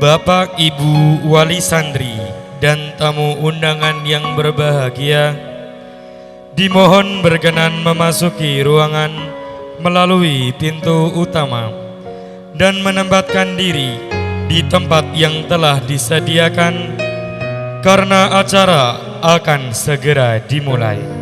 Bapak, Ibu, Wali Santri, dan tamu undangan yang berbahagia, dimohon berkenan memasuki ruangan melalui pintu utama dan menempatkan diri di tempat yang telah disediakan karena acara akan segera dimulai.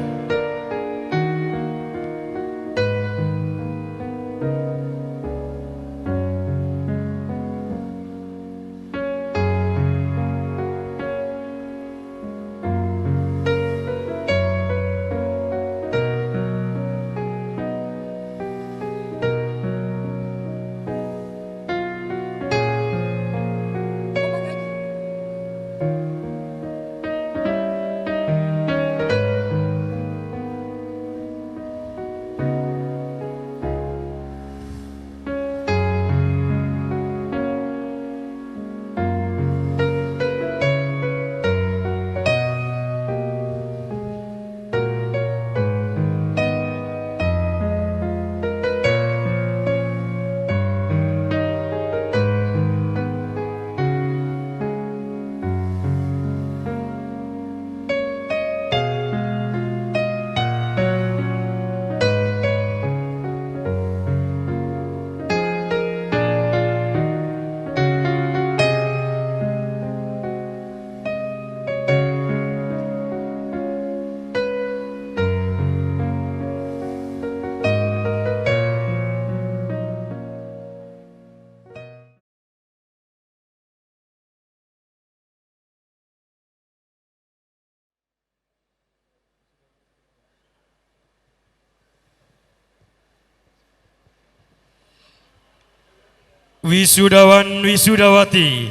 Wisudawan wisudawati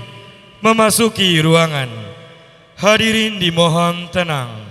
memasuki ruangan. Hadirin dimohon tenang.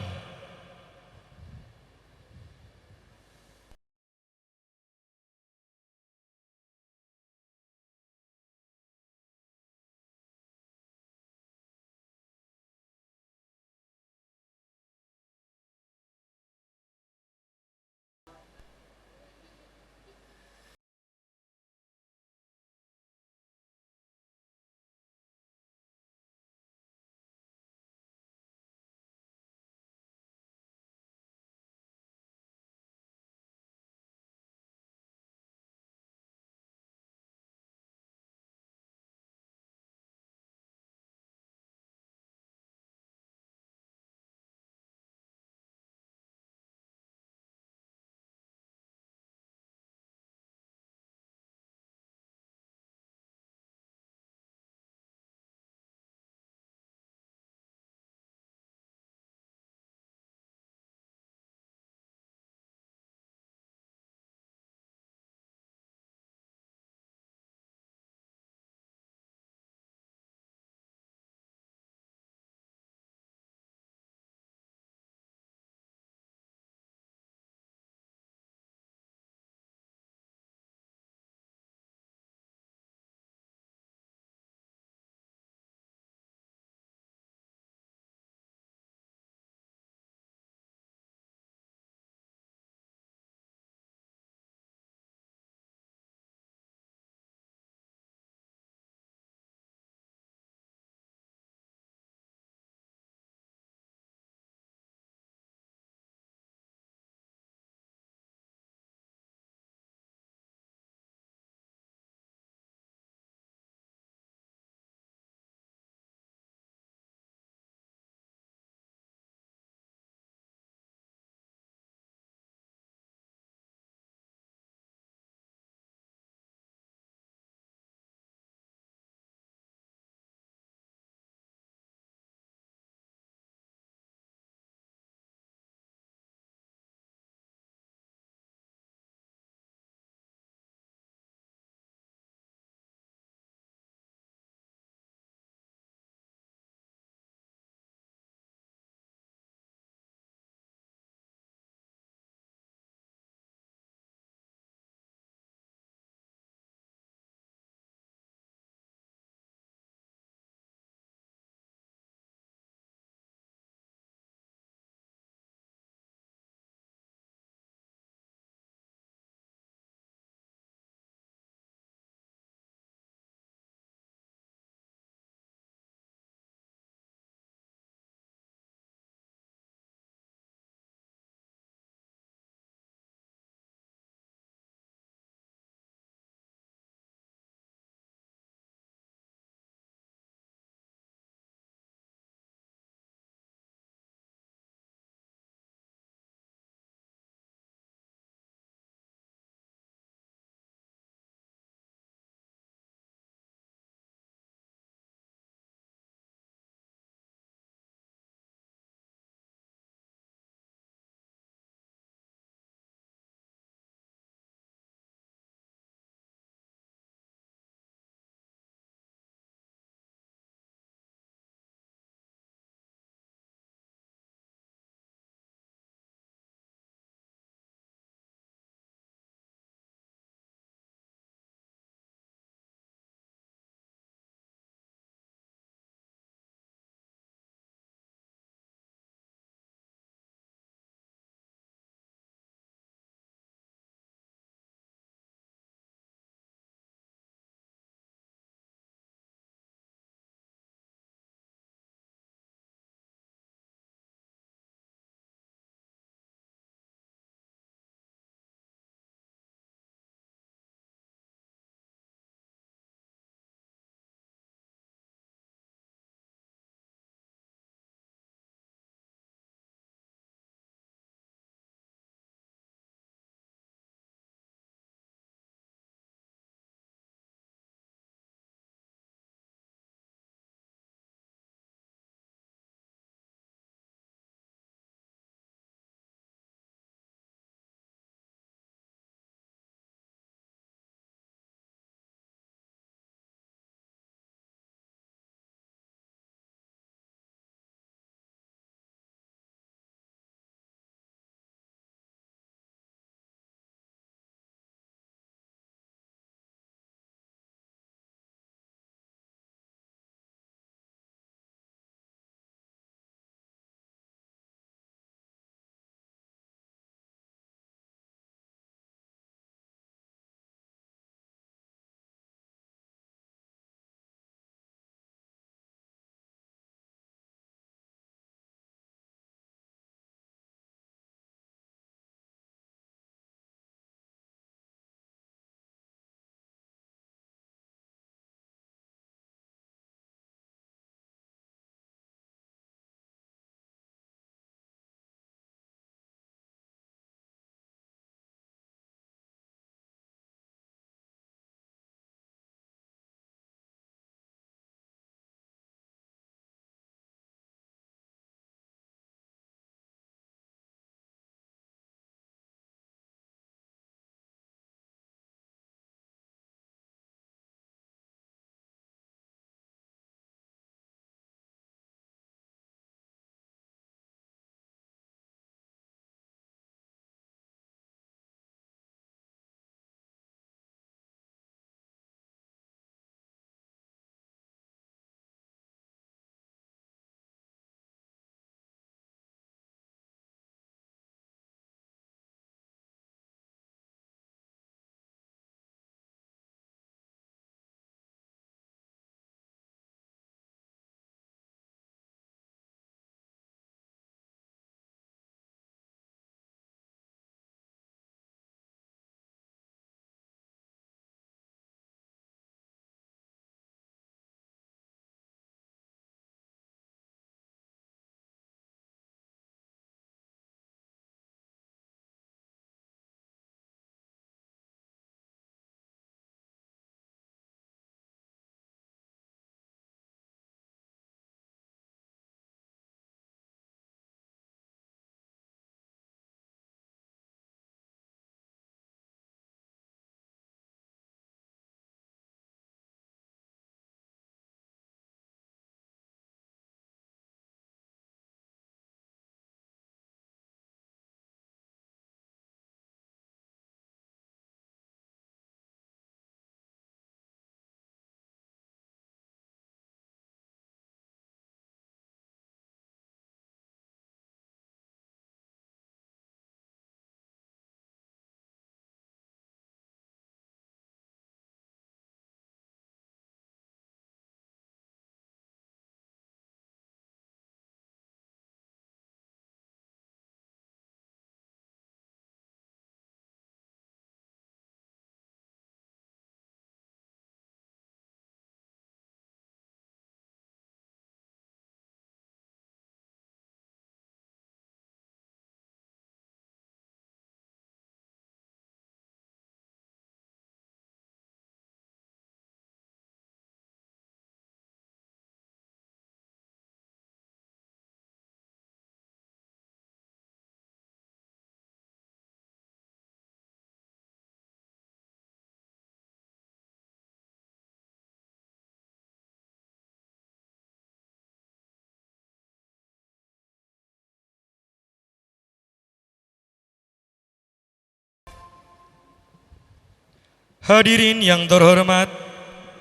Hadirin yang terhormat,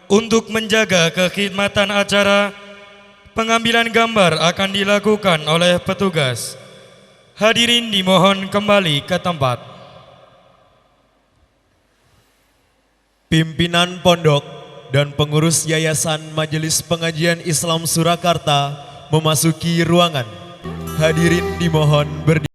untuk menjaga kekhidmatan acara, pengambilan gambar akan dilakukan oleh petugas. Hadirin dimohon kembali ke tempat. Pimpinan pondok dan pengurus Yayasan Majelis Pengajian Islam Surakarta memasuki ruangan. Hadirin dimohon berdiri.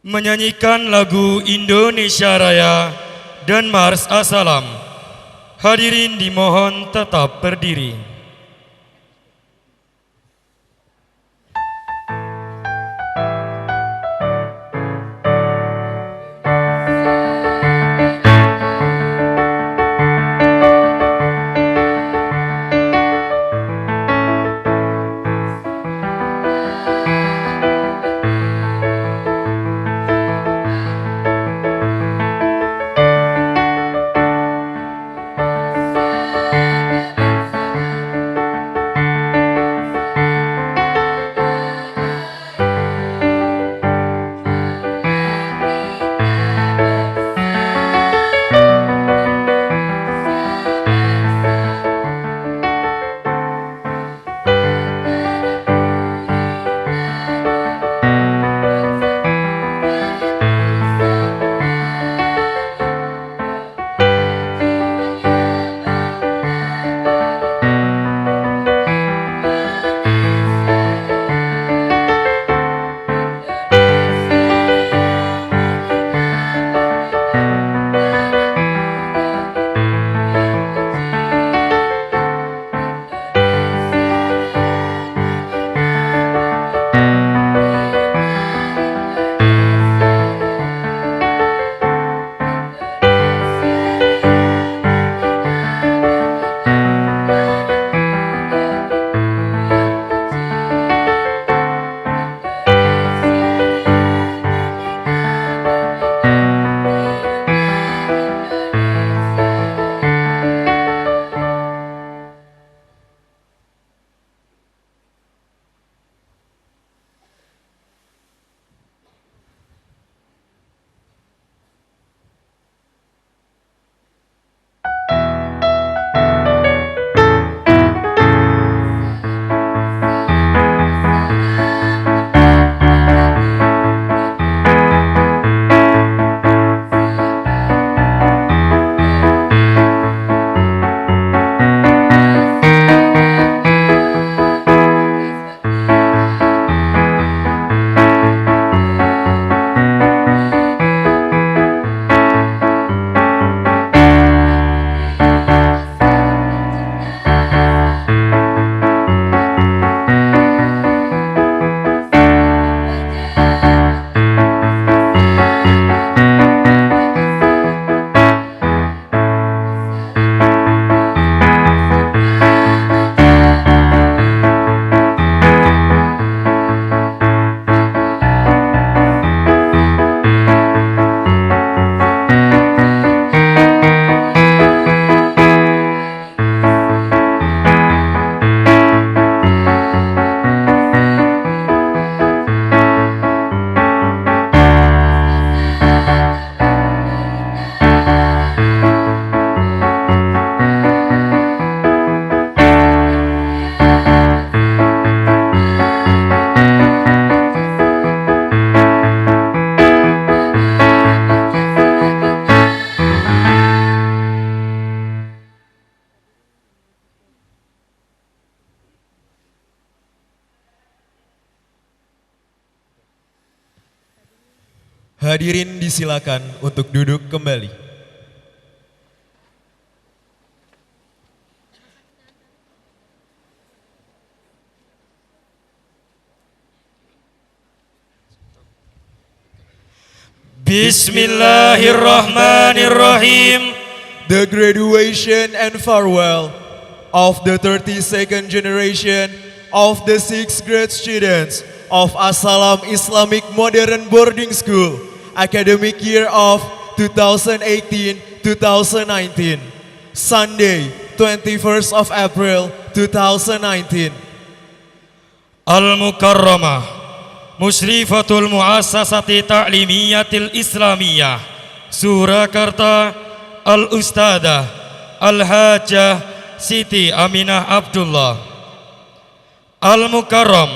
Menyanyikan lagu Indonesia Raya dan Mars Asalam. Hadirin dimohon tetap berdiri. Hadirin disilakan untuk duduk kembali. Bismillahirrahmanirrahim. The graduation and farewell of the 32nd generation of the 6th grade students of As-Salam Islamic Modern Boarding School, academic year of 2018-2019, Sunday, 21st of April 2019. Al-Mukarramah Musyrifatul Muassasati Ta'limiyatil Islamiyah Surakarta Al-Ustadzah Al-Hajjah Siti Aminah Abdullah. Al-Mukarram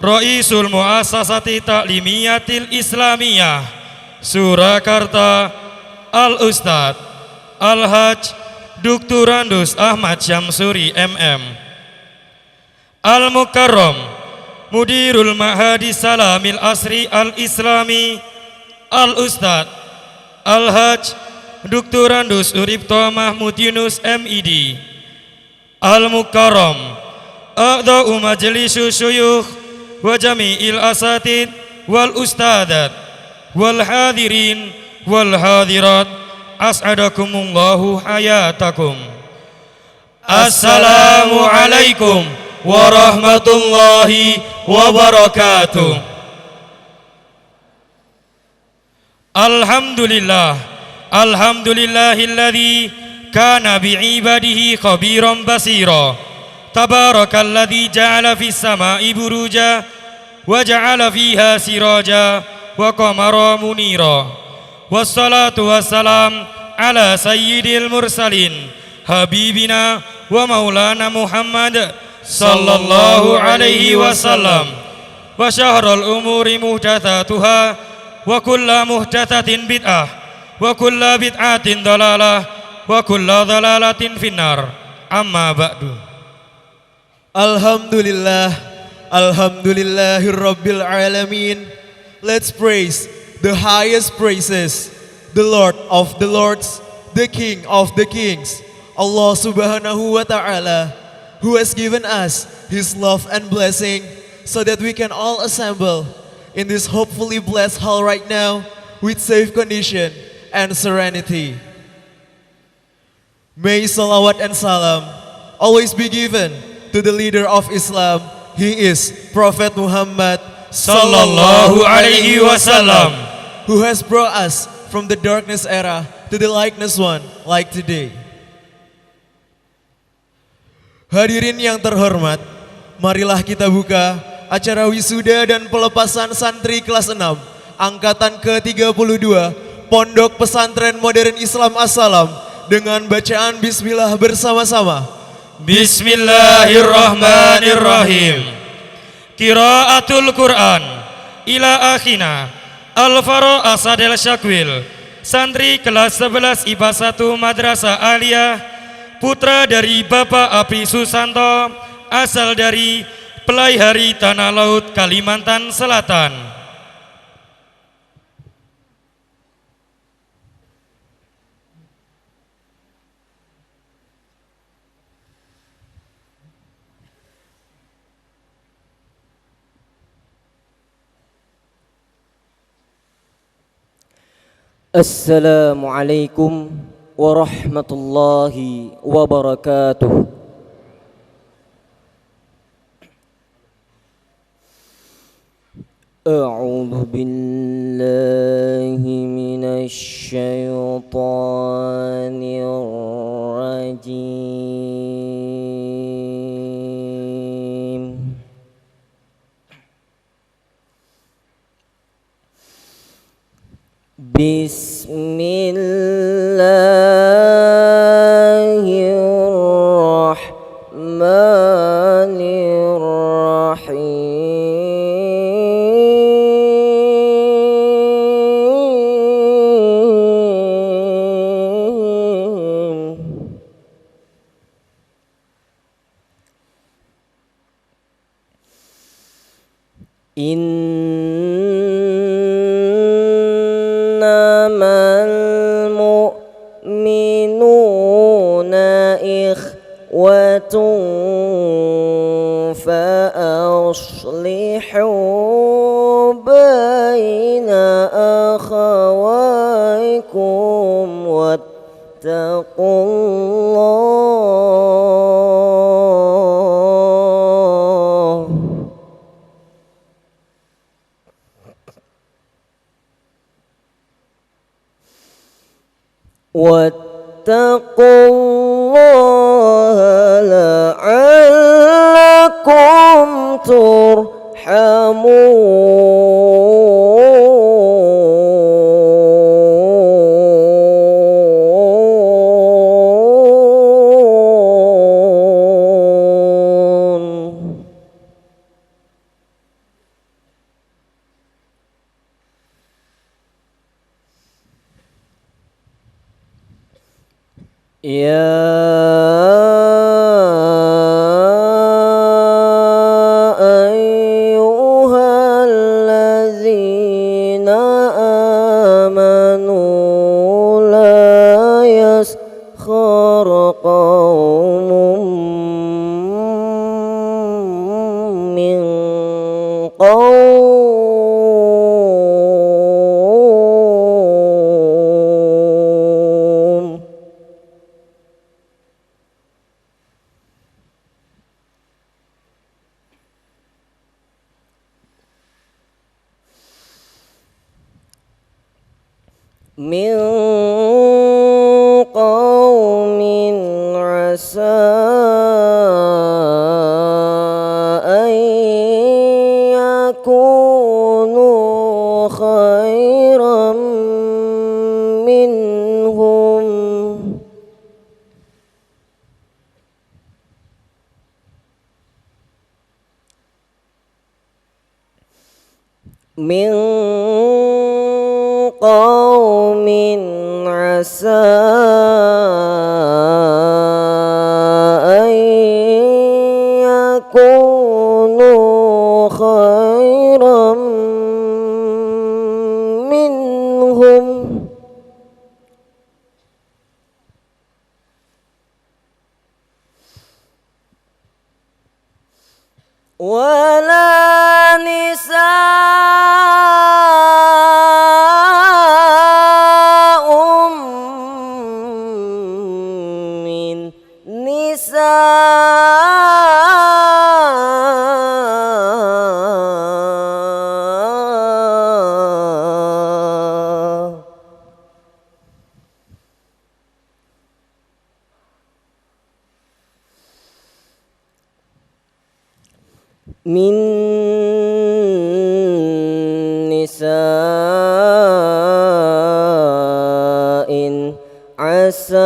Raisul Muassasati Ta'limiyatil Islamiyah Surakarta Al-Ustadz Al-Hajj Dukturandus Ahmad Syamsuri MM. Al-Mukarram Mudirul Ma'hadi Salamil Asri Al-Islami Al-Ustadz Al-Hajj Dukturandus Uripto Mahmud Yunus MID. Al-Mukarram A'dha'u Majlisu Syuyukh wa Jami'il Asatid wal Ustadat wal Hadirin wal Hadirat, as'adakumullahu hayatakum. Assalamualaikum warahmatullahi wabarakatuh. Alhamdulillahilladzi kana bi'ibadihi khabiran basira. Tabarakalladzi ja'ala fis sama'i buruja wa ja'ala fiha siraja wa qamara munira. Wassalatu wassalam ala sayyidil mursalin habibina wa maulana Muhammad sallallahu alaihi wasallam. Wa syahrul umuri muhdatsatuha wa kullu muhdatsatin bid'ah wa kullu bid'atin dalalah wa kullu dalalatin finnar. Amma ba'du. Alhamdulillah, alhamdulillahirabbil alamin. Let's praise the highest praises, the Lord of the lords, the King of the kings, Allah subhanahu wa ta'ala, who has given us His love and blessing so that we can all assemble in this hopefully blessed hall right now with safe condition and serenity. May salawat and salam always be given to the leader of Islam. He is Prophet Muhammad sallallahu alaihi wasallam, who has brought us from the darkness era to the likeness one like today. Hadirin yang terhormat, marilah kita buka acara wisuda dan pelepasan santri kelas 6 angkatan ke-32 Pondok Pesantren Modern Islam As-Salam dengan bacaan bismillah bersama-sama. Bismillahirrahmanirrahim. Qiraatul Quran ila akhina Al-Faro Asadel Syakwil, santri kelas 11 IPA 1 Madrasah Aliyah, putra dari Bapak Api Susanto, asal dari Pelaihari Tanah Laut, Kalimantan Selatan. Assalamualaikum warahmatullahi wabarakatuh. A'udzu billahi minasy syaithanir rajim. Bismillahirrahmanirrahim. فأصلحوا بين أخويكم واتقوا الله لعلكم ترحمون يا أيها الذين آمنوا لا يسخر قوم من قوم من قوم عسى أن يكونوا خيرا منهم من قوم عسى أن يكونوا خيرا منهم ولا نساء من نساء من نساء عسى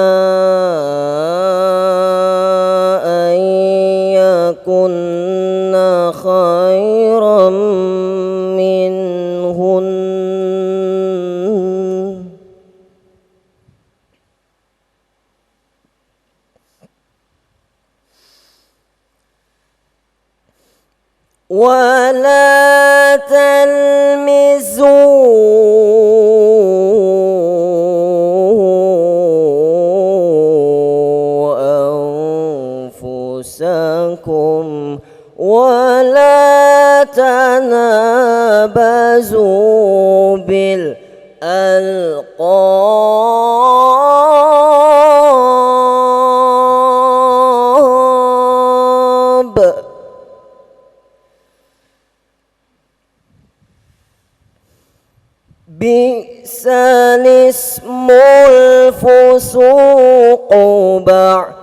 أن يكن خيرا منهن ولا تلمزوا أنفسكم ولا تنابزوا بالألقاب بئس الاسم الفسوق بعد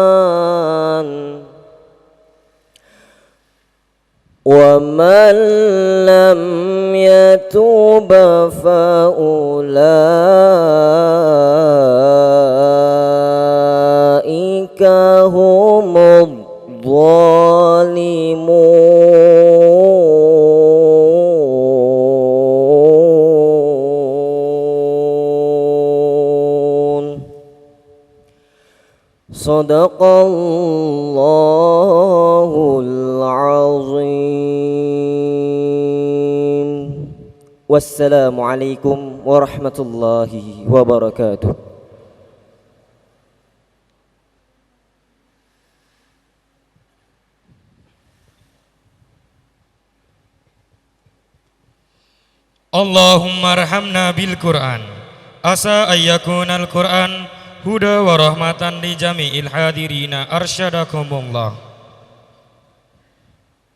الإيمان ومن لم يتوب فأولئك هم الظالمون صدق الله العظيم. Wassalamualaikum warahmatullahi wabarakatuh. Allahumma arhamna bil Qur'an. Asa ayyakunal Qur'an huda wa rahmatan li jami'il hadirina arsyadakumullah.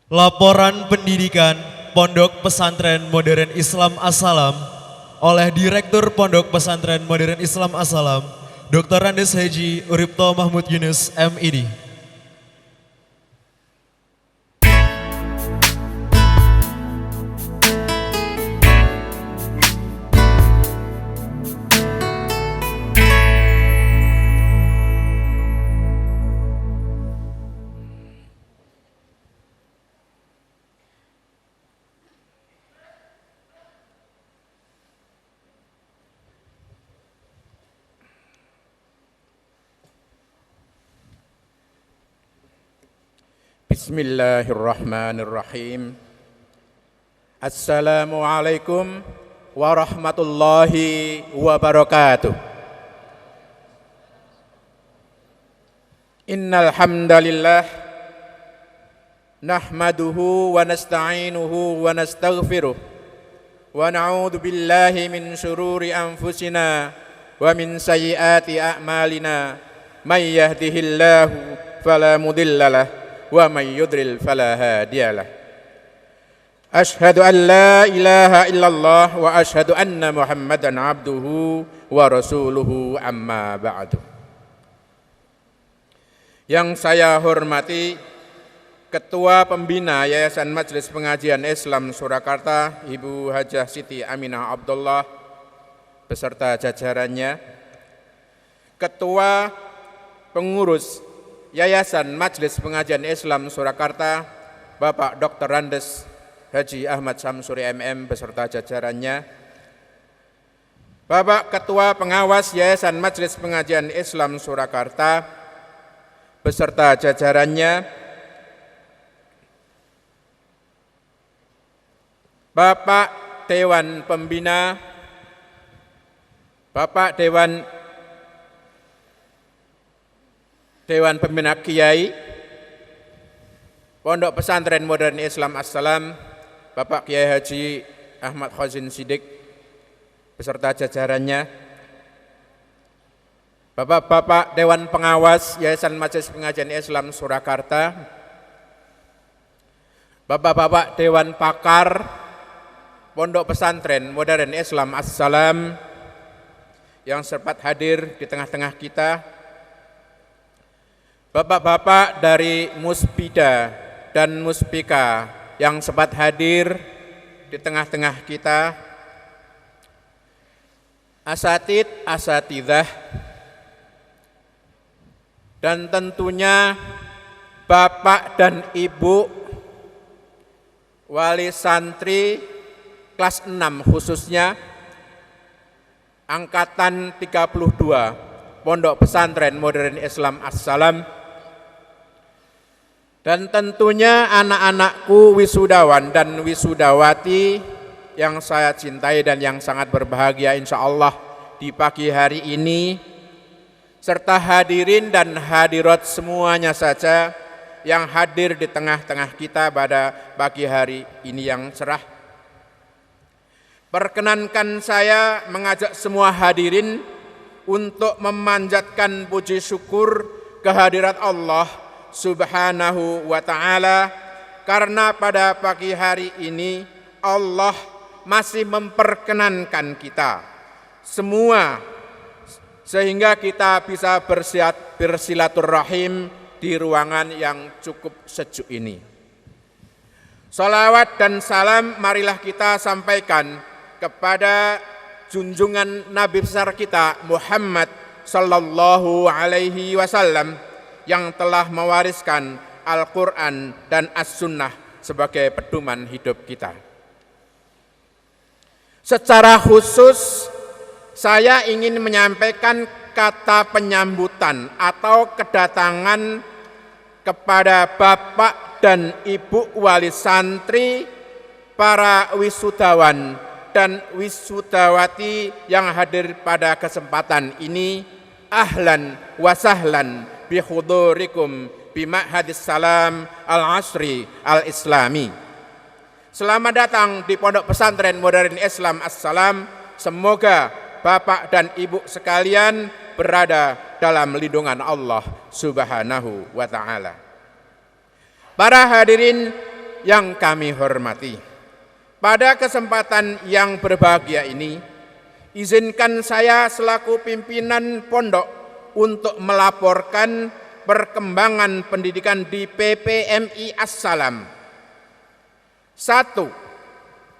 Laporan pendidikan Pondok Pesantren Modern Islam As-Salam oleh Direktur Pondok Pesantren Modern Islam As-Salam, Dr. Andes Haji Uripto Mahmud Yunus, MID. Bismillahirrahmanirrahim. Assalamualaikum warahmatullahi wabarakatuh. Innal hamdalillah nahmaduhu wa nasta'inuhu wa nastaghfiruh wa na'udzu billahi min syururi anfusina wa min sayyiati a'malina may yahdihillahu fala mudhillalah wa may yudlil fala hadiyalah. Asyhadu an la ilaha illallah wa asyhadu anna Muhammadan abduhu wa rasuluhu, amma ba'du. Yang saya hormati Ketua Pembina Yayasan Majelis Pengajian Islam Surakarta, Ibu Hajah Siti Aminah Abdullah beserta jajarannya, Ketua Pengurus Yayasan Majelis Pengajian Islam Surakarta, Bapak Dr. Andes Haji Ahmad Samsuri MM beserta jajarannya, Bapak Ketua Pengawas Yayasan Majelis Pengajian Islam Surakarta beserta jajarannya, Bapak Dewan Pembina, Bapak Dewan Pembina Kiai Pondok Pesantren Modern Islam As-Salam, Bapak Kiai Haji Ahmad Khazin Siddiq beserta jajarannya, Bapak-bapak Dewan Pengawas Yayasan Majelis Pengajian Islam Surakarta, Bapak-bapak Dewan Pakar Pondok Pesantren Modern Islam As-Salam yang sempat hadir di tengah-tengah kita, Bapak-bapak dari Muspida dan Muspika yang sempat hadir di tengah-tengah kita, asatid, asatidah, dan tentunya Bapak dan Ibu wali santri kelas 6 khususnya angkatan 32 Pondok Pesantren Modern Islam As-Salam, dan tentunya anak-anakku wisudawan dan wisudawati yang saya cintai dan yang sangat berbahagia insya Allah di pagi hari ini, serta hadirin dan hadirat semuanya saja yang hadir di tengah-tengah kita pada pagi hari ini yang cerah. Perkenankan saya mengajak semua hadirin untuk memanjatkan puji syukur kehadirat Allah Subhanahu wa ta'ala, karena pada pagi hari ini Allah masih memperkenankan kita semua sehingga kita bisa bersilaturahim di ruangan yang cukup sejuk ini. Salawat dan salam marilah kita sampaikan kepada junjungan Nabi besar kita Muhammad sallallahu alaihi wasallam yang telah mewariskan Al-Quran dan As-Sunnah sebagai pedoman hidup kita. Secara khusus saya ingin menyampaikan kata penyambutan atau kedatangan kepada Bapak dan Ibu wali santri, para wisudawan dan wisudawati yang hadir pada kesempatan ini, ahlan wa sahlan bihudurikum bima'hadis salam al-asri al-islami. Selamat datang di Pondok Pesantren Modern Islam As-Salam. Semoga Bapak dan Ibu sekalian berada dalam lindungan Allah Subhanahu wa ta'ala. Para hadirin yang kami hormati, pada kesempatan yang berbahagia ini, izinkan saya selaku pimpinan pondok untuk melaporkan perkembangan pendidikan di PPMI As-Salam. 1.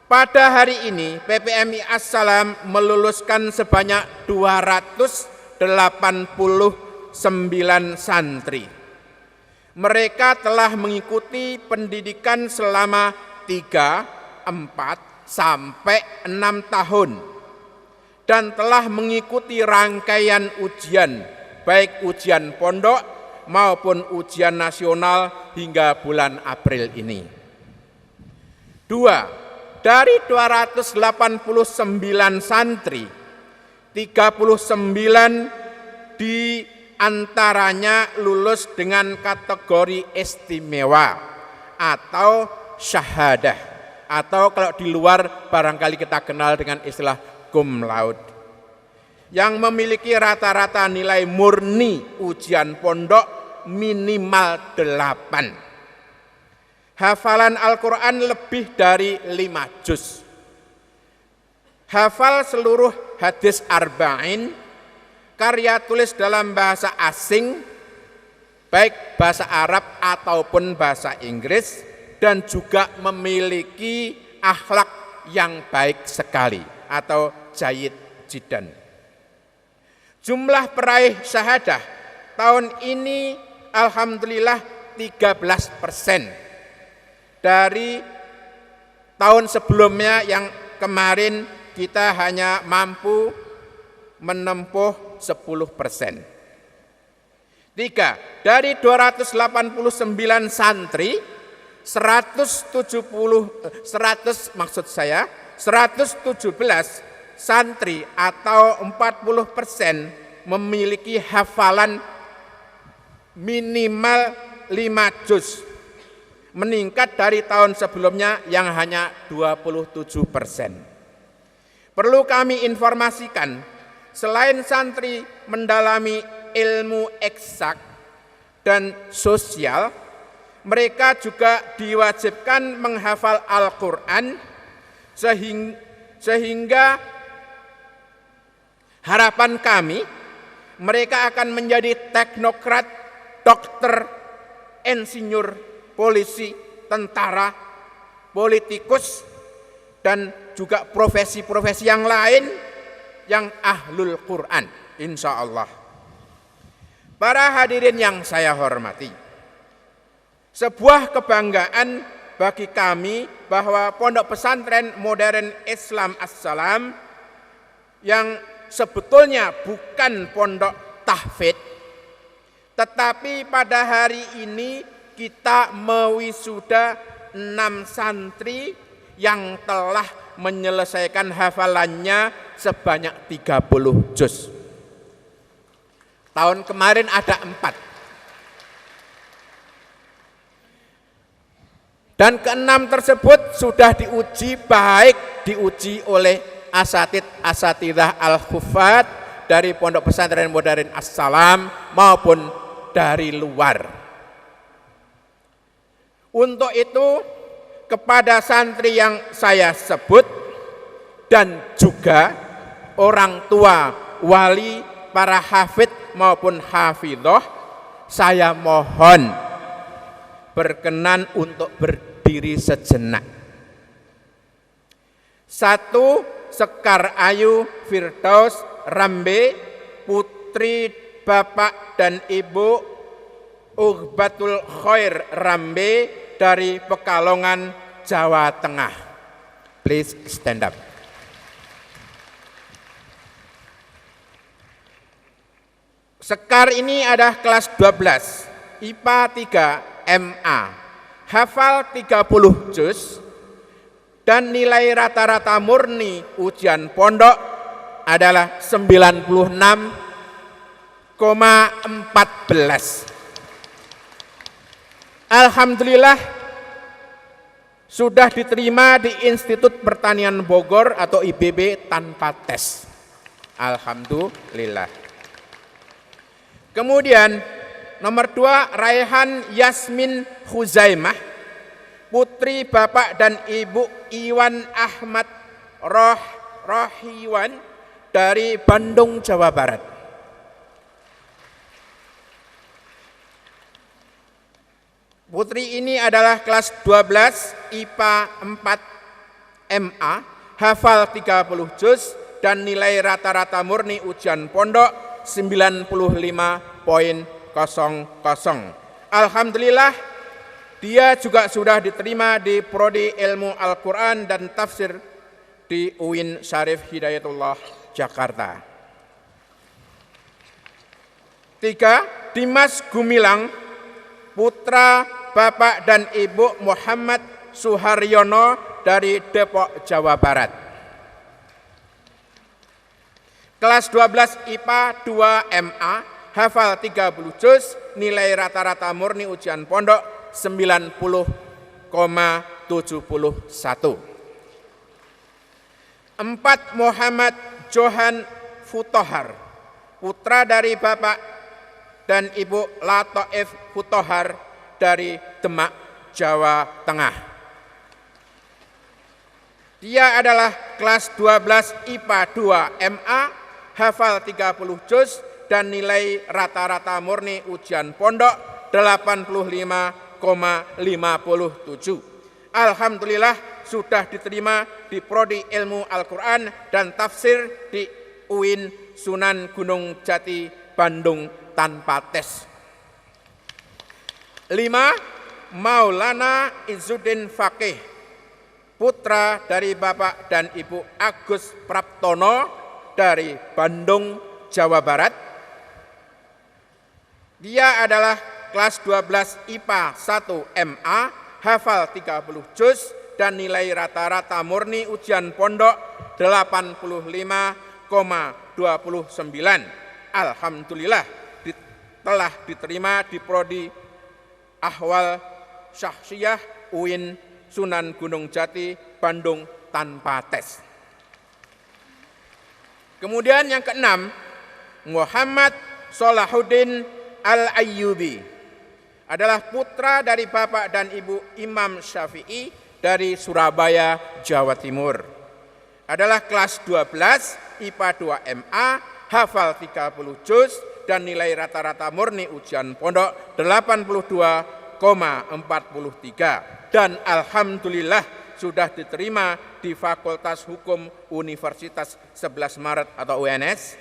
Pada hari ini PPMI As-Salam meluluskan sebanyak 289 santri. Mereka telah mengikuti pendidikan selama 3, 4 sampai 6 tahun dan telah mengikuti rangkaian ujian, baik ujian pondok maupun ujian nasional hingga bulan April ini. 2. Dari 289 santri, 39 di antaranya lulus dengan kategori istimewa atau syahadah, atau kalau di luar barangkali kita kenal dengan istilah cum laude, yang memiliki rata-rata nilai murni ujian pondok minimal 8. Hafalan Al-Quran lebih dari 5 juz. Hafal seluruh hadis arba'in, karya tulis dalam bahasa asing, baik bahasa Arab ataupun bahasa Inggris, dan juga memiliki akhlak yang baik sekali atau jayyid jiddan. Jumlah peraih syahadah tahun ini alhamdulillah 13%. Dari tahun sebelumnya yang kemarin kita hanya mampu menempuh 10%. 3. Dari 289 santri, 117 santri atau 40% memiliki hafalan minimal 5 juz, meningkat dari tahun sebelumnya yang hanya 27%. Perlu kami informasikan, selain santri mendalami ilmu eksak dan sosial, mereka juga diwajibkan menghafal Al-Quran sehingga harapan kami mereka akan menjadi teknokrat, dokter, insinyur, polisi, tentara, politikus, dan juga profesi-profesi yang lain yang ahlul Quran, insya Allah. Para hadirin yang saya hormati, sebuah kebanggaan bagi kami bahwa Pondok Pesantren Modern Islam As-Salam yang sebetulnya bukan pondok tahfidz, tetapi pada hari ini kita mewisuda 6 santri yang telah menyelesaikan hafalannya sebanyak 30 juz. Tahun kemarin ada 4. Dan ke-6 tersebut sudah diuji, baik diuji oleh asatidah al-hufat dari Pondok Pesantren Modern As-Salam maupun dari luar. Untuk itu kepada santri yang saya sebut dan juga orang tua, wali, para hafidh maupun hafidhoh, saya mohon berkenan untuk berdiri sejenak. 1. Sekar Ayu Firdaus Rambe, putri Bapak dan Ibu Ughbatul Khair Rambe dari Pekalongan, Jawa Tengah. Please stand up. Sekar ini adalah kelas 12, IPA 3 MA, hafal 30 juz, dan nilai rata-rata murni ujian pondok adalah 96,14. Alhamdulillah sudah diterima di Institut Pertanian Bogor atau IPB tanpa tes. Alhamdulillah. Kemudian nomor 2, Raihan Yasmin Huzaimah, putri Bapak dan Ibu Iwan Ahmad Rohiwan dari Bandung, Jawa Barat. Putri ini adalah kelas 12 IPA 4 MA, hafal 30 juz dan nilai rata-rata murni ujian pondok 95,00. Alhamdulillah dia juga sudah diterima di Prodi Ilmu Al-Quran dan Tafsir di UIN Syarif Hidayatullah Jakarta. 3, Dimas Gumilang, putra Bapak dan Ibu Muhammad Suharyono dari Depok, Jawa Barat. Kelas 12 IPA 2 MA, hafal 30 juz, nilai rata-rata murni ujian pondok 90,71. 4, Muhammad Johan Futohar, putra dari Bapak dan Ibu Latoif Futohar dari Demak, Jawa Tengah. Dia adalah kelas 12 IPA 2 MA, hafal 30 juz dan nilai rata-rata murni ujian pondok 85,57. Alhamdulillah sudah diterima di Prodi Ilmu Al-Quran dan Tafsir di UIN Sunan Gunung Jati, Bandung tanpa tes. 5, Maulana Izzuddin Fakih, putra dari Bapak dan Ibu Agus Praptono dari Bandung, Jawa Barat. Dia adalah kelas 12 IPA 1 MA, hafal 30 juz dan nilai rata-rata murni ujian pondok 85,29. Alhamdulillah telah diterima di Prodi Ahwal Syahsiyah UIN Sunan Gunung Jati, Bandung tanpa tes. Kemudian yang keenam, Muhammad Solahuddin Al-Ayyubi adalah putra dari Bapak dan Ibu Imam Syafi'i dari Surabaya, Jawa Timur. Adalah kelas 12 IPA 2 MA, hafal 30 juz dan nilai rata-rata murni ujian pondok 82,43. Dan alhamdulillah sudah diterima di Fakultas Hukum Universitas 11 Maret atau UNS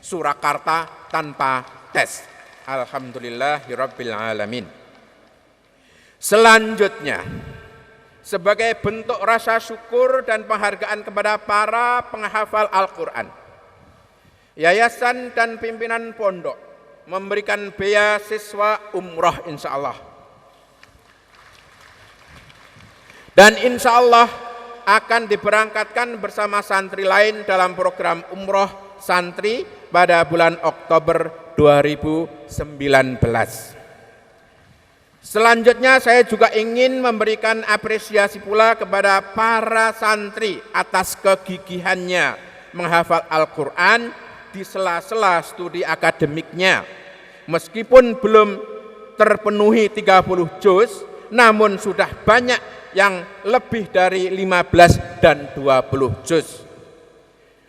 Surakarta tanpa tes. Alhamdulillahirabbil alamin. Selanjutnya, sebagai bentuk rasa syukur dan penghargaan kepada para penghafal Al-Quran, yayasan dan pimpinan pondok memberikan beasiswa umroh insyaallah. Dan insyaallah akan diberangkatkan bersama santri lain dalam program umroh santri pada bulan Oktober 2019. Selanjutnya saya juga ingin memberikan apresiasi pula kepada para santri atas kegigihannya menghafal Al-Quran di sela-sela studi akademiknya. Meskipun belum terpenuhi 30 juz, namun sudah banyak yang lebih dari 15 dan 20 juz.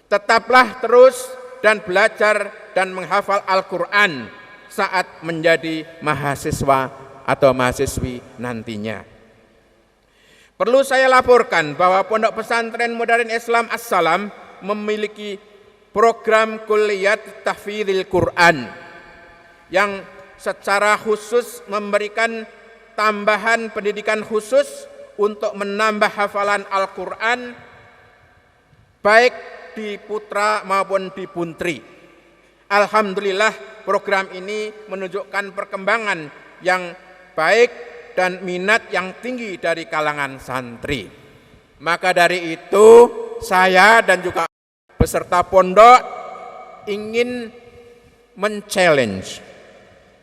Tetaplah terus dan belajar dan menghafal Al-Quran saat menjadi mahasiswa atau mahasiswi nantinya. Perlu saya laporkan bahwa Pondok Pesantren Modern Islam As-Salam memiliki program Kulliyat Tahfidzil Quran yang secara khusus memberikan tambahan pendidikan khusus untuk menambah hafalan Al-Quran baik di putra maupun di puntri. Alhamdulillah program ini menunjukkan perkembangan yang baik dan minat yang tinggi dari kalangan santri. Maka dari itu saya dan juga peserta pondok ingin men-challenge,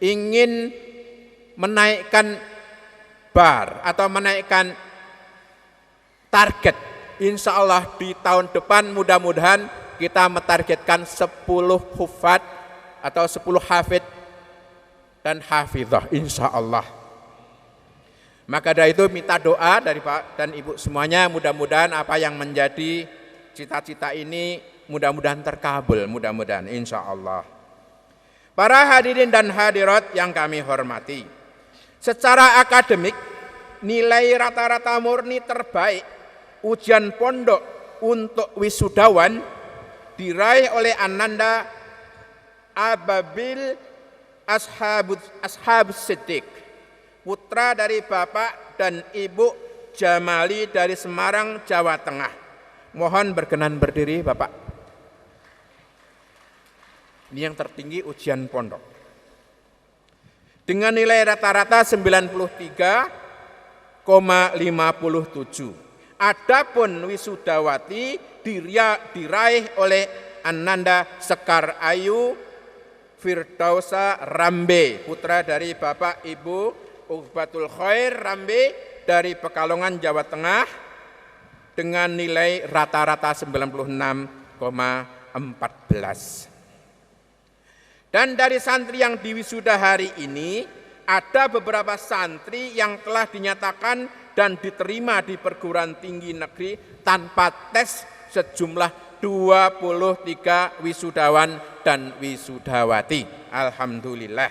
ingin menaikkan bar atau menaikkan target. Insya Allah di tahun depan mudah-mudahan kita mentargetkan 10 hufad atau 10 hafid dan hafizah insya Allah. Maka dari itu minta doa dari Pak dan Ibu semuanya, mudah-mudahan apa yang menjadi cita-cita ini mudah-mudahan terkabul, mudah-mudahan insya Allah. Para hadirin dan hadirat yang kami hormati, secara akademik nilai rata-rata murni terbaik ujian pondok untuk wisudawan diraih oleh Ananda Ababil Ashabus Siddiq, putra dari Bapak dan Ibu Jamali dari Semarang, Jawa Tengah. Mohon berkenan berdiri Bapak. Ini yang tertinggi ujian pondok. Dengan nilai rata-rata 93,57. Adapun wisudawati diraih oleh Ananda Sekar Ayu Firdausa Rambe, putra dari Bapak Ibu Uqbatul Khair Rambe dari Pekalongan, Jawa Tengah, dengan nilai rata-rata 96,14. Dan dari santri yang diwisuda hari ini, ada beberapa santri yang telah dinyatakan dan diterima di perguruan tinggi negeri tanpa tes sejumlah 23 wisudawan dan wisudawati. Alhamdulillah.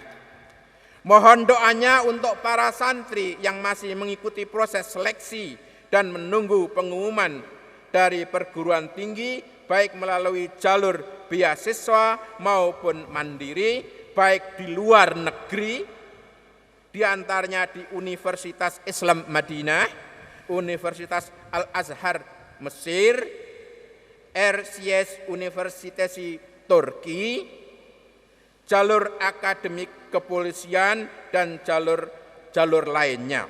Mohon doanya untuk para santri yang masih mengikuti proses seleksi dan menunggu pengumuman dari perguruan tinggi, baik melalui jalur beasiswa maupun mandiri, baik di luar negeri, di antaranya di Universitas Islam Madinah, Universitas Al-Azhar Mesir, RCS Universitasi Turki, jalur akademik kepolisian, dan jalur lainnya.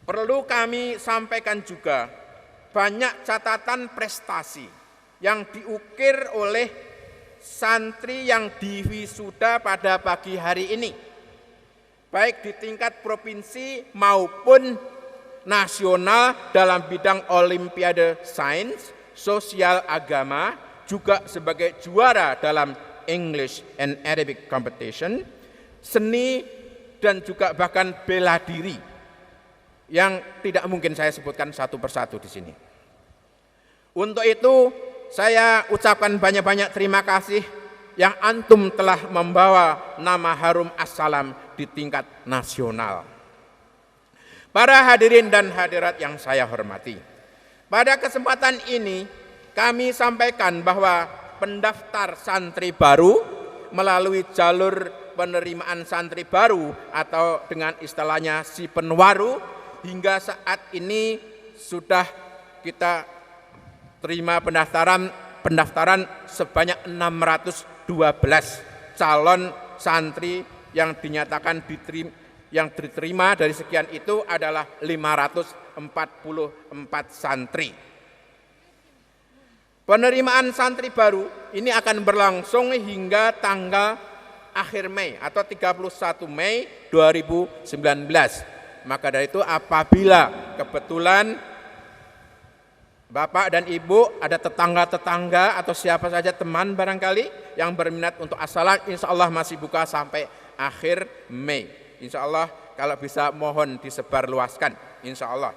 Perlu kami sampaikan juga, banyak catatan prestasi yang diukir oleh santri yang diwisuda pada pagi hari ini, baik di tingkat provinsi maupun nasional dalam bidang olimpiade sains, sosial, agama, juga sebagai juara dalam English and Arabic competition, seni, dan juga bahkan bela diri yang tidak mungkin saya sebutkan satu persatu di sini. Untuk itu saya ucapkan banyak-banyak terima kasih yang antum telah membawa nama harum Assalam di tingkat nasional. Para hadirin dan hadirat yang saya hormati, pada kesempatan ini kami sampaikan bahwa pendaftar santri baru melalui jalur penerimaan santri baru atau dengan istilahnya si penwaru, hingga saat ini sudah kita terima pendaftaran sebanyak 612 calon santri yang dinyatakan diterima dari sekian itu adalah 544 santri. Penerimaan santri baru ini akan berlangsung hingga tanggal akhir Mei atau 31 Mei 2019. Maka dari itu apabila kebetulan Bapak dan Ibu ada tetangga-tetangga atau siapa saja teman barangkali yang berminat untuk Assalam, insya Allah masih buka sampai akhir Mei. Insya Allah kalau bisa mohon disebarluaskan, insya Allah.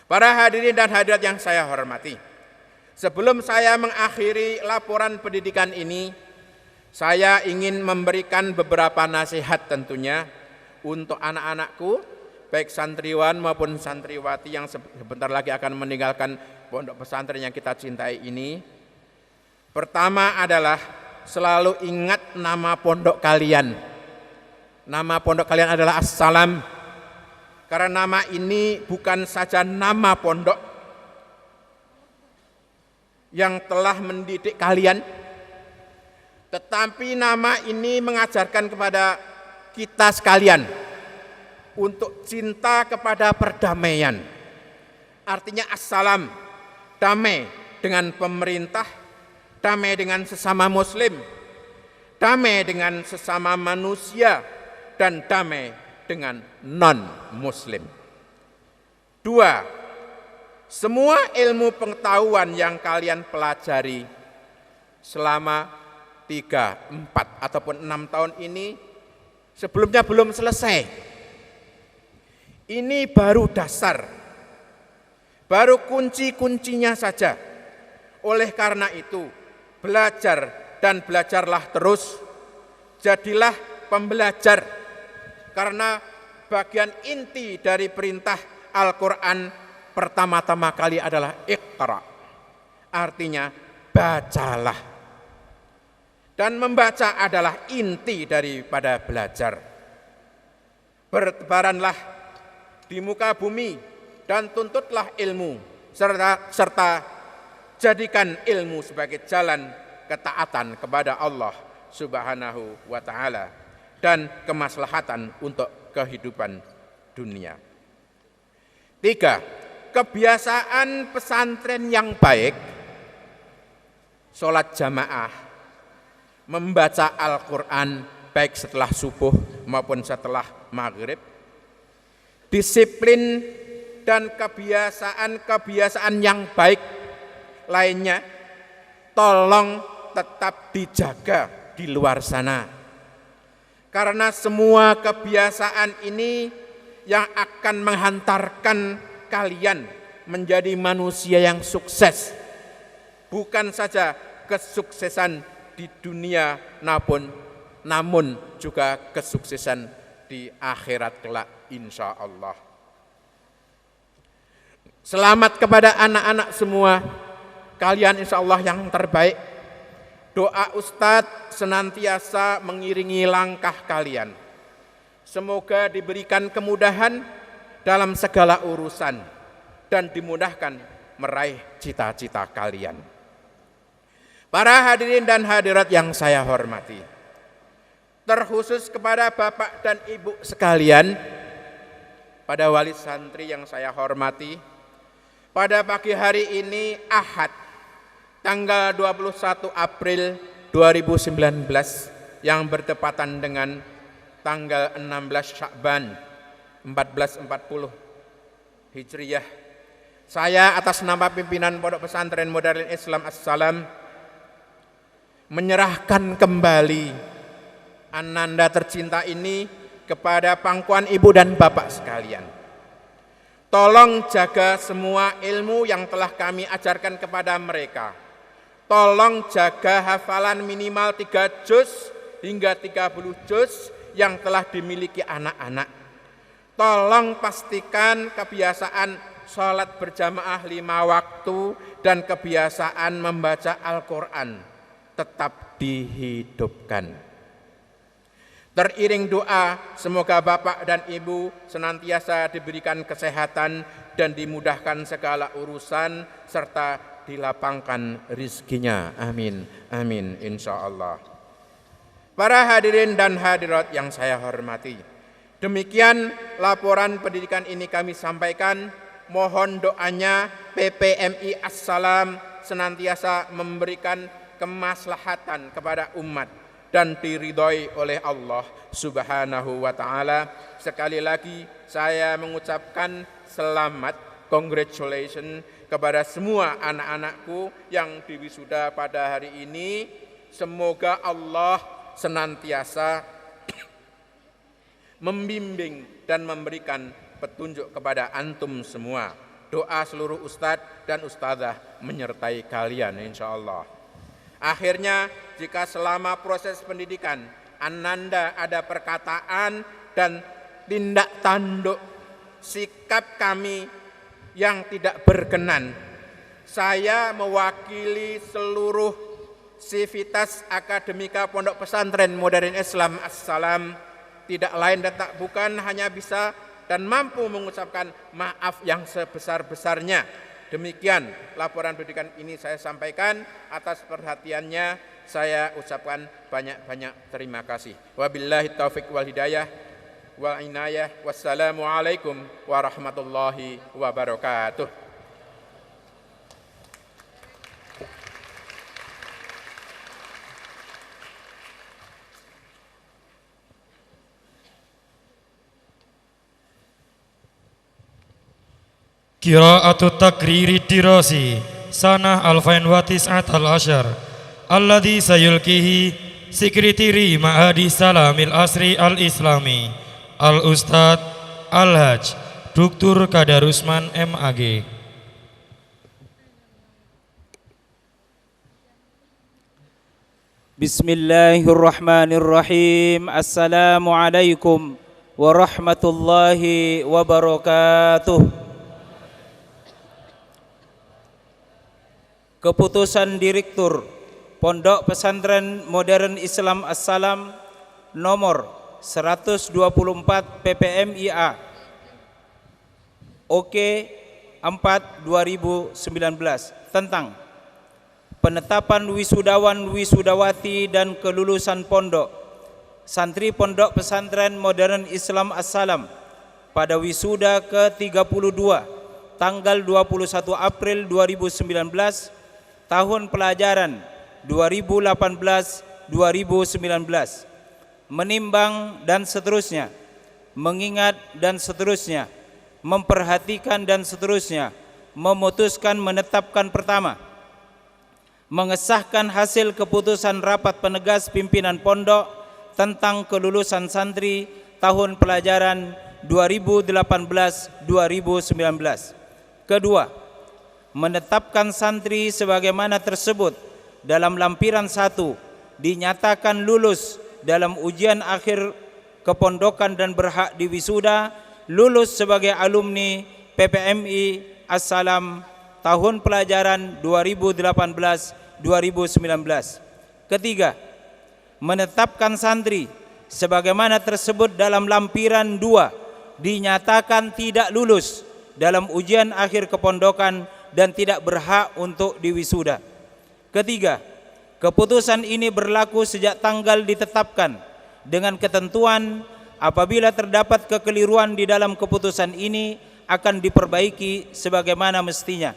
Para hadirin dan hadirat yang saya hormati, sebelum saya mengakhiri laporan pendidikan ini, saya ingin memberikan beberapa nasihat tentunya untuk anak-anakku, baik santriwan maupun santriwati yang sebentar lagi akan meninggalkan pondok pesantren yang kita cintai ini. Pertama adalah selalu ingat nama pondok kalian. Nama pondok kalian adalah Assalam. Karena nama ini bukan saja nama pondok yang telah mendidik kalian, tetapi nama ini mengajarkan kepada kita sekalian untuk cinta kepada perdamaian, artinya assalam, damai dengan pemerintah, damai dengan sesama muslim, damai dengan sesama manusia, dan damai dengan non-muslim. 2. Semua ilmu pengetahuan yang kalian pelajari selama 3, 4, ataupun 6 tahun ini sebelumnya belum selesai. Ini baru dasar, baru kunci-kuncinya saja. Oleh karena itu, belajar dan belajarlah terus, jadilah pembelajar. Karena bagian inti dari perintah Al-Quran pertama-tama kali adalah iqra. Artinya bacalah. Dan membaca adalah inti daripada belajar. Bertebaranlah di muka bumi dan tuntutlah ilmu serta jadikan ilmu sebagai jalan ketaatan kepada Allah Subhanahu wa ta'ala dan kemaslahatan untuk kehidupan dunia. 3. Kebiasaan pesantren yang baik, sholat jamaah, membaca Al-Quran baik setelah subuh maupun setelah maghrib, disiplin dan kebiasaan-kebiasaan yang baik lainnya tolong tetap dijaga di luar sana. Karena semua kebiasaan ini yang akan menghantarkan kalian menjadi manusia yang sukses. Bukan saja kesuksesan di dunia namun juga kesuksesan di akhirat kelak insya Allah. Selamat kepada anak-anak semua. Kalian insya Allah yang terbaik. Doa Ustadz senantiasa mengiringi langkah kalian. Semoga diberikan kemudahan dalam segala urusan dan dimudahkan meraih cita-cita kalian. Para hadirin dan hadirat yang saya hormati, terkhusus kepada Bapak dan Ibu sekalian, pada wali santri yang saya hormati, pada pagi hari ini Ahad, tanggal 21 April 2019 yang bertepatan dengan tanggal 16 Sya'ban 1440 Hijriyah. Saya atas nama pimpinan Pondok Pesantren Modern Islam As-Salam menyerahkan kembali Ananda tercinta ini kepada pangkuan ibu dan bapak sekalian. Tolong jaga semua ilmu yang telah kami ajarkan kepada mereka. Tolong jaga hafalan minimal 3 juz hingga 30 juz yang telah dimiliki anak-anak. Tolong pastikan kebiasaan sholat berjamaah 5 waktu dan kebiasaan membaca Al-Quran tetap dihidupkan. Teriring doa, semoga Bapak dan Ibu senantiasa diberikan kesehatan dan dimudahkan segala urusan serta dilapangkan rizkinya. Amin, amin, insya Allah. Para hadirin dan hadirat yang saya hormati, demikian laporan pendidikan ini kami sampaikan. Mohon doanya PPMI As-Salam senantiasa memberikan kemaslahatan kepada umat dan diridhoi oleh Allah Subhanahu wa ta'ala. Sekali lagi saya mengucapkan selamat, congratulations kepada semua anak-anakku yang diwisuda pada hari ini. Semoga Allah senantiasa membimbing dan memberikan petunjuk kepada antum semua. Doa seluruh ustadz dan ustadzah menyertai kalian insyaallah. Akhirnya, jika selama proses pendidikan Ananda ada perkataan dan tindak tanduk sikap kami yang tidak berkenan, saya mewakili seluruh sivitas akademika Pondok Pesantren Modern Islam As-Salam tidak lain dan tak bukan hanya bisa dan mampu mengucapkan maaf yang sebesar-besarnya. Demikian laporan pendidikan ini saya sampaikan. Atas perhatiannya saya ucapkan banyak-banyak terima kasih. Wabillahi taufiq wal hidayah wal inayah. Wassalamualaikum warahmatullahi wabarakatuh. Qira'atu takriri dirasi sanah alfain wa tis'at al-ashar alladhi sayulkihi sekretari Ma'hadi Salamil Asri Al-Islami Al-Ustadz Al-Haj Dr. Kadarusman MAG. Bismillahirrahmanirrahim. Assalamualaikum warahmatullahi wabarakatuh. Keputusan Direktur Pondok Pesantren Modern Islam As-Salam nomor 124 PPMIA OK 4 2019 tentang penetapan wisudawan wisudawati dan kelulusan pondok santri Pondok Pesantren Modern Islam As-Salam pada wisuda ke-32 tanggal 21 April 2019 tahun pelajaran 2018-2019, menimbang dan seterusnya, mengingat dan seterusnya, memperhatikan dan seterusnya, memutuskan menetapkan pertama, mengesahkan hasil keputusan rapat penegas pimpinan pondok tentang kelulusan santri tahun pelajaran 2018-2019. Kedua, menetapkan santri sebagaimana tersebut dalam lampiran 1 dinyatakan lulus dalam ujian akhir kepondokan dan berhak diwisuda, lulus sebagai alumni PPMI As-Salam tahun pelajaran 2018-2019. Ketiga, menetapkan santri sebagaimana tersebut dalam lampiran 2 dinyatakan tidak lulus dalam ujian akhir kepondokan dan tidak berhak untuk diwisuda. Ketiga, keputusan ini berlaku sejak tanggal ditetapkan dengan ketentuan apabila terdapat kekeliruan di dalam keputusan ini akan diperbaiki sebagaimana mestinya.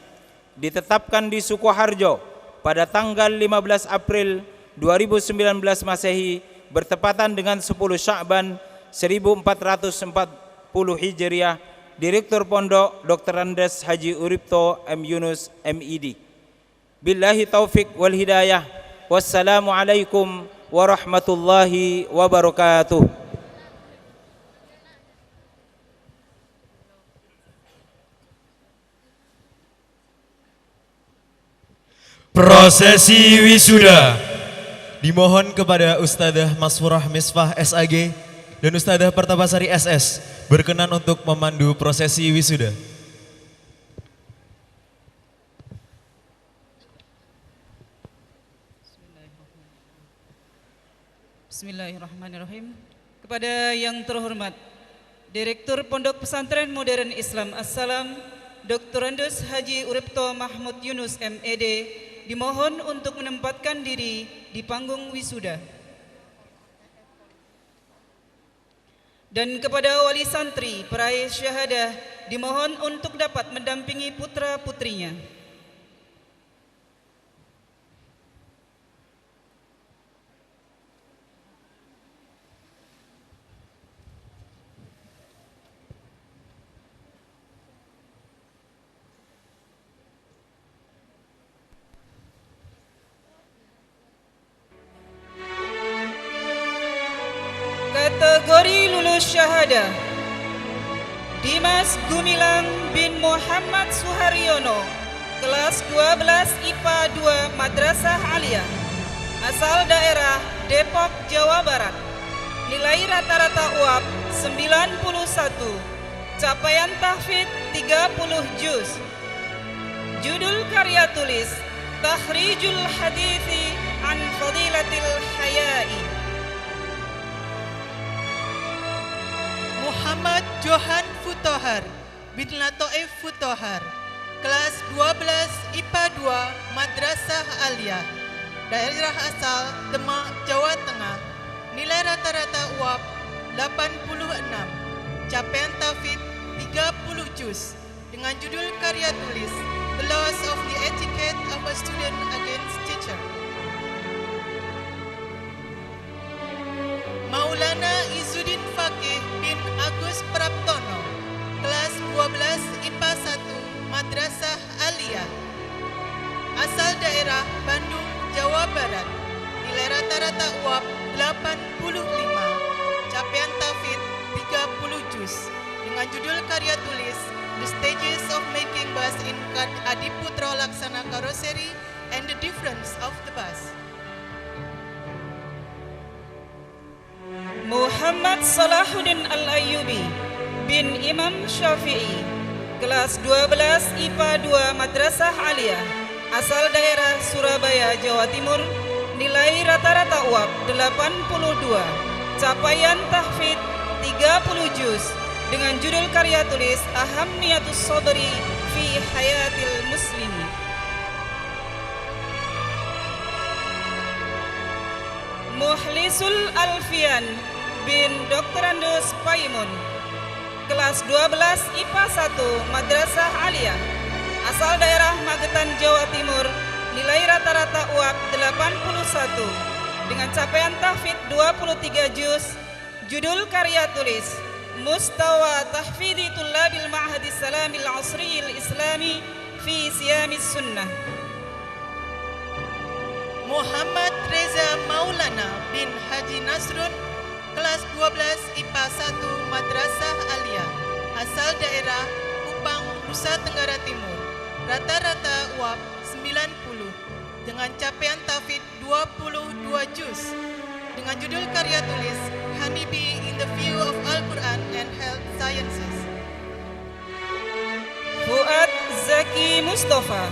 Ditetapkan di Sukoharjo pada tanggal 15 April 2019 Masehi bertepatan dengan 10 Sya'ban 1440 Hijriah. Direktur Pondok Dr. Andes Haji Uripto M. Yunus MED. Billahi taufik wal hidayah. Wassalamualaikum warahmatullahi wabarakatuh. Prosesi wisuda Dimohon kepada Ustadzah Masfurah Misfah SAG dan Ustadzah Pertabasari SS berkenan untuk memandu prosesi wisuda. Bismillahirrahmanirrahim. Kepada yang terhormat Direktur Pondok Pesantren Modern Islam As-Salam Dr. Andes Haji Uripto Mahmud Yunus MED dimohon untuk menempatkan diri di panggung wisuda. Dan kepada wali santri peraih syahadah dimohon untuk dapat mendampingi putra-putrinya. Kategori lulus syahadah Dimas Gumilang bin Muhammad Suharyono, kelas 12 IPA 2 Madrasah Aliyah, asal daerah Depok, Jawa Barat. Nilai rata-rata UAP 91, capaian tahfidz 30 juz. Judul karya tulis Takhrijul Hadithi an Fadilatil Hayai. Muhammad Johan Futohar bin Latoif Futohar, kelas 12 IPA 2 Madrasah Aliyah, daerah asal Demak, Jawa Tengah. Nilai rata-rata UAP 86, capaian tahfidz 30 juz, dengan judul karya tulis The Laws of the Etiquette of a Student Against Teacher. Maulana Izzuddin Fakih bin Agus Praptono, kelas 12 IPA 1 Madrasah Aliyah. Asal daerah Bandung, Jawa Barat. Nilai rata-rata UAP 85. Capaian tahfidz 30 juz. Dengan judul karya tulis The Stages of Making Bus in Adiputra Laksana Carrossery and the Difference of the Bus. Muhammad Salahuddin Al-Ayyubi bin Imam Syafi'i, kelas 12 IPA 2 Madrasah Aliyah, asal daerah Surabaya, Jawa Timur, nilai rata-rata UAP 82, capaian tahfidz 30 juz, dengan judul karya tulis Ahammiyatus Sodri fi Hayatil Muslimi. Muhlisul Alfian bin Dr. Andus Paimun, kelas 12 IPA 1 Madrasah Aliyah, asal daerah Magetan, Jawa Timur, nilai rata-rata UAP 81, dengan capaian tahfidz 23 juz, judul karya tulis Mustawa Tahfidhi Tullabil Ma'hadis Salamil Asriyil Islami fi Siyamis Sunnah. Muhammad Reza Maulana bin Haji Nasrun, kelas 12 IPA 1 Madrasah Aliyah, asal daerah Kupang, Nusa Tenggara Timur, rata-rata UAP 90, dengan capaian tahfidz 22 juz, dengan judul karya tulis Honeybee in the View of Al-Quran and Health Sciences. Fuad Zaki Mustafa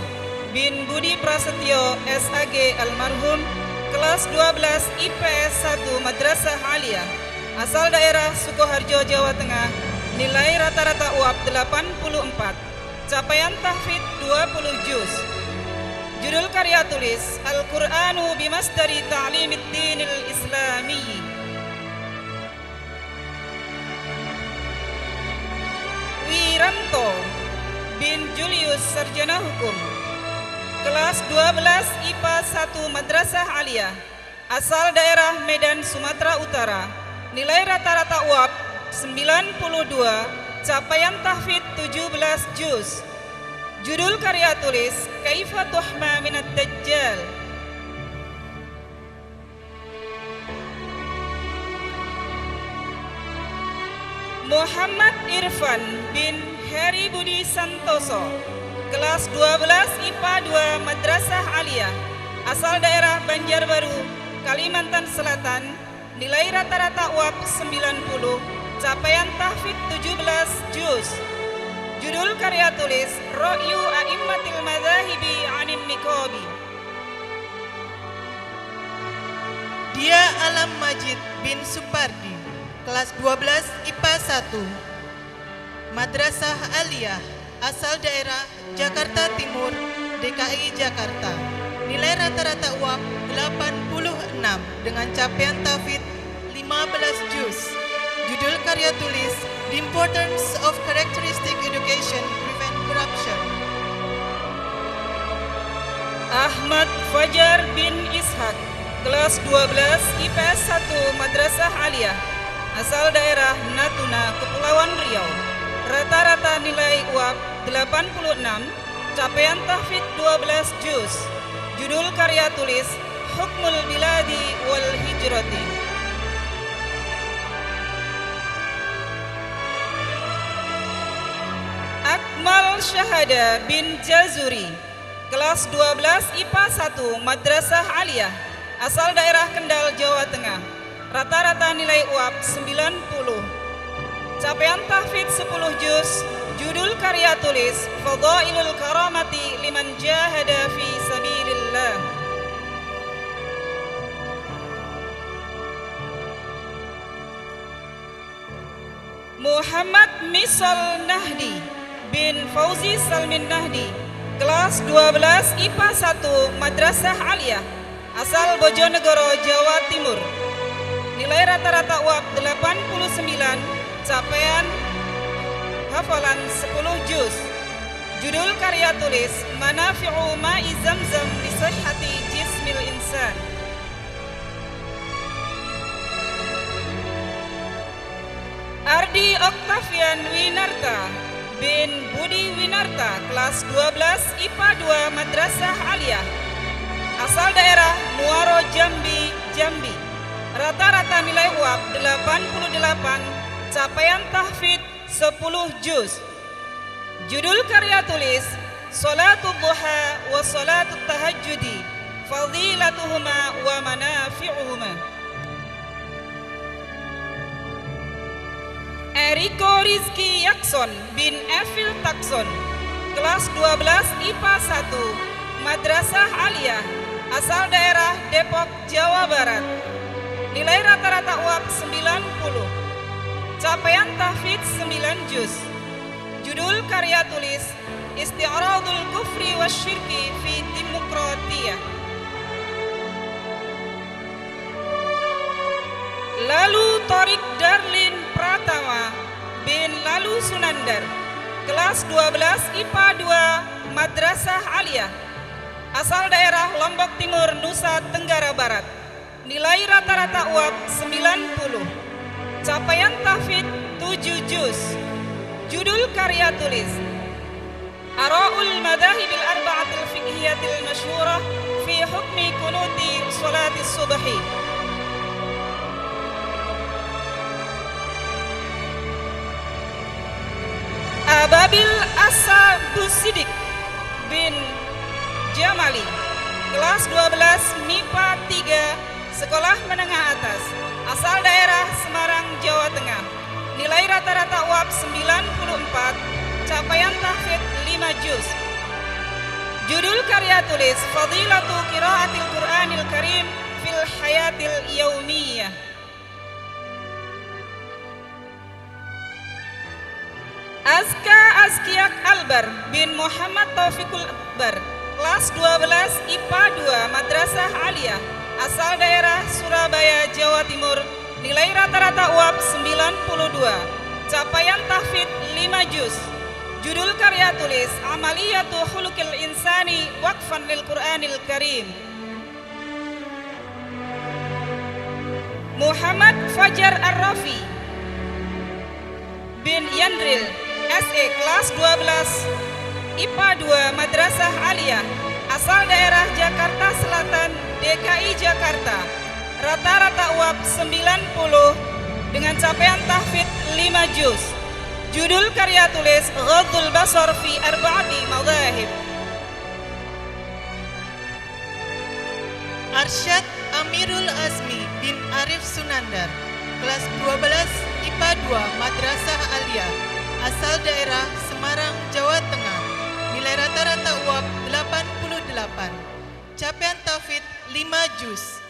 bin Budi Prasetyo SAG almarhum, kelas 12 IPS 1 Madrasah Aliyah, asal daerah Sukoharjo, Jawa Tengah, nilai rata-rata UAP 84, capaian tahfidz 20 juz, judul karya tulis Al-Qur'anu bimasdari ta'limid dinil islami. Wiranto bin Julius Sarjana Hukum, kelas 12 IPA 1 Madrasah Aliyah, asal daerah Medan, Sumatera Utara, nilai rata-rata UAP 92, capaian tahfidz 17 juz, judul karya tulis Kaifa Tuhma Minad Dajjal. Muhammad Irfan bin Heri Budi Santoso, kelas 12 IPA 2 Madrasah Aliyah, asal daerah Banjarbaru, Kalimantan Selatan, nilai rata-rata UAP 90, capaian tahfidz 17 juz, judul karya tulis Ra'yu A'immatil Madzahibi 'Anin Niqabi. Dia Alam Majid bin Supardi, kelas 12 IPA 1 Madrasah Aliyah, asal daerah Jakarta Timur, DKI Jakarta, nilai rata-rata UAP 86, dengan capaian tahfidz 15 juz, judul karya tulis The Importance of Characteristic Education Prevent Corruption. Ahmad Fajar bin Ishak, kelas 12 IPS 1 Madrasah Aliyah, asal daerah Natuna, Kepulauan Riau, rata-rata nilai UAP 86, capaian tahfidz 12 juz, judul karya tulis Hukmul Biladi wal Hijrati. Akmal Syahada bin Jazuri, kelas 12 IPA 1 Madrasah Aliyah, asal daerah Kendal, Jawa Tengah, rata-rata nilai UAP 90, capaian tahfidz 10 juz, judul karya tulis Fadailul Karamati Liman Jahada fi Sabilillah. Muhammad Misal Nahdi bin Fauzi Salmin Nahdi, kelas 12 IPA 1 Madrasah Aliyah, asal Bojonegoro, Jawa Timur, nilai rata-rata UAP 89, capaian hafalan 10 juz, judul karya tulis Manafi'u Ma'i Zamzam li Sihhati Jismil Insan. Ardi Oktavian Winarta bin Budi Winarta, kelas 12 IPA 2 Madrasah Aliyah, asal daerah Muaro Jambi, Jambi. Rata-rata nilai UAP 88, capaian tahfidz 10 juz. Judul karya tulis Salatul Duha wa Salatul Tahajjudi, Fadilatuhuma wa Manafi'uhuma. Eriko Rizky Yakson bin Evil Takson, kelas 12 IPA 1 Madrasah Aliyah, asal daerah Depok, Jawa Barat. Nilai rata-rata UAP 90, capaian tahfidz 9 juz. Judul karya tulis Isti'radul Kufri Wasyirki fi Demokratiyah. Lalu Torik Darlin Pratama bin Lalu Sunandar, kelas 12 IPA 2 Madrasah Aliyah, asal daerah Lombok Timur, Nusa Tenggara Barat. Nilai rata-rata UAP 90, capaian tahfidz 7 juz. Judul karya tulis Ara'ul Madahibil Arba'atil Fiqhiyatil Masyhurah fi Hukmi Kunuti Salatis Subhi. Ababil Asabusidik bin Jamali, kelas 12 MIPA 3 Sekolah Menengah Atas, asal daerah Semarang, Jawa Tengah. Nilai rata-rata UAP 94, capaian tahfidz 5 juz. Judul karya tulis Fadilatu Qiraatil Qur'anil Karim fil Hayatil Yaumiyah. Azka Azkiak Albar bin Muhammad Taufikul Akbar, kelas 12 IPA 2 Madrasah Aliyah, asal daerah Surabaya, Jawa Timur. Nilai rata-rata UAP 92, capaian tahfidz 5 juz. Judul karya tulis Amaliyatu Khuluqil Insani Waqfan lil Qur'anil Karim. Muhammad Fajar Ar-Rafi bin Yandril, SE, kelas 12 IPA 2 Madrasah Aliyah, asal daerah Jakarta Selatan, DKI Jakarta. Rata-rata UAP 90 dengan capaian tahfidz 5 juz. Judul karya tulis Ghaddul Basar fi Arba'ati Madahib. Arsyad Amirul Azmi bin Arif Sunandar, kelas 12 IPA 2 Madrasah Aliyah, asal daerah Semarang, Jawa Tengah. Nilai rata-rata UAP 88, capaian tahfidz 5 juz.